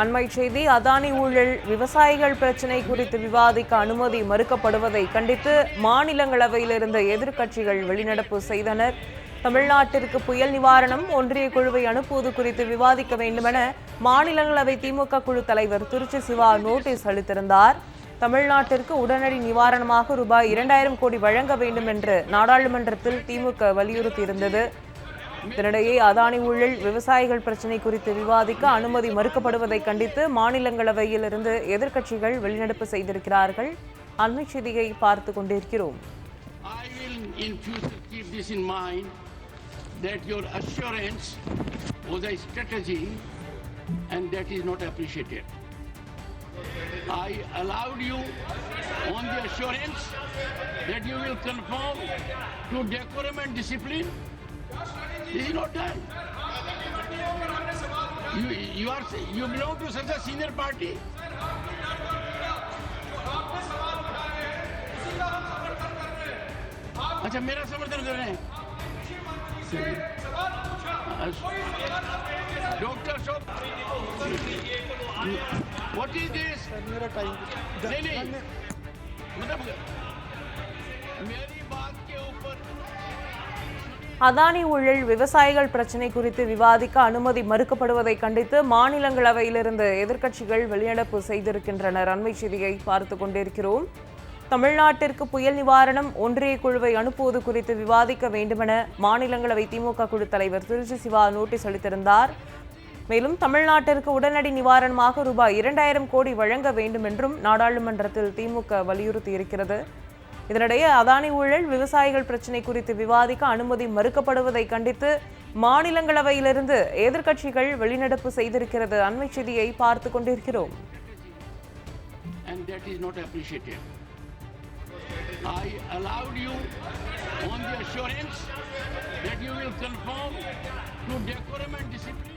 அண்மை செய்தி அதானி ஊழல் விவசாயிகள் பிரச்சினை குறித்து விவாதிக்க அனுமதி மறுக்கப்படுவதை கண்டித்து மாநிலங்களவையில் இருந்த எதிர்க்கட்சிகள் வெளிநடப்பு செய்தனர். தமிழ்நாட்டிற்கு புயல் நிவாரணம் ஒன்றிய குழுவை அனுப்புவது குறித்து விவாதிக்க வேண்டுமென மாநிலங்களவை திமுக குழு தலைவர் திருச்சி சிவா நோட்டீஸ் அளித்திருந்தார். தமிழ்நாட்டிற்கு உடனடி நிவாரணமாக ரூபாய் 2000 கோடி வழங்க வேண்டும் என்று நாடாளுமன்றத்தில் திமுக வலியுறுத்தியிருந்தது. இதனிடையே அதானி ஊழல் விவசாயிகள் பிரச்சினை குறித்து விவாதிக்க அனுமதி மறுக்கப்படுவதை கண்டித்து மாநிலங்களவையில் இருந்து எதிர்க்கட்சிகள் வெளிநடப்பு செய்திருக்கிறார்கள். அண்மை செய்தியை பார்த்து கொண்டிருக்கிறோம். I allowed you on the assurance that you will conform to decorum and discipline. This is not done. You belong to such a senior party. अच्छा मेरा समर्थन कर रहे हैं doctor shop what is this मेरा टाइम नहीं मतलब मेरी बात के ऊपर அதானி ஊழல் விவசாயிகள் பிரச்சினை குறித்து விவாதிக்க அனுமதி மறுக்கப்படுவதை கண்டித்து மாநிலங்களவையிலிருந்து எதிர்க்கட்சிகள் வெளிநடப்பு செய்திருக்கின்றனர். அண்மை செய்தியை பார்த்து கொண்டிருக்கிறோம். தமிழ்நாட்டிற்கு புயல் நிவாரணம் ஒன்றிய குழுவை அனுப்புவது குறித்து விவாதிக்க வேண்டுமென மாநிலங்களவை திமுக குழு தலைவர் திருச்சி சிவா நோட்டீஸ் அளித்திருந்தார். மேலும் தமிழ்நாட்டிற்கு உடனடி நிவாரணமாக ரூபாய் 2000 கோடி வழங்க வேண்டும் என்றும் நாடாளுமன்றத்தில் திமுக வலியுறுத்தியிருக்கிறது. இதனிடையே அதானி ஊழல் விவசாயிகள் பிரச்சினை குறித்து விவாதிக்க அனுமதி மறுக்கப்படுவதை கண்டித்து மாநிலங்களவையிலிருந்து எதிர்க்கட்சிகள் வெளிநடப்பு செய்திருக்கிறது. அண்மை செய்தியை பார்த்து கொண்டிருக்கிறோம். I allowed you on the assurance that you will conform to decorum and discipline.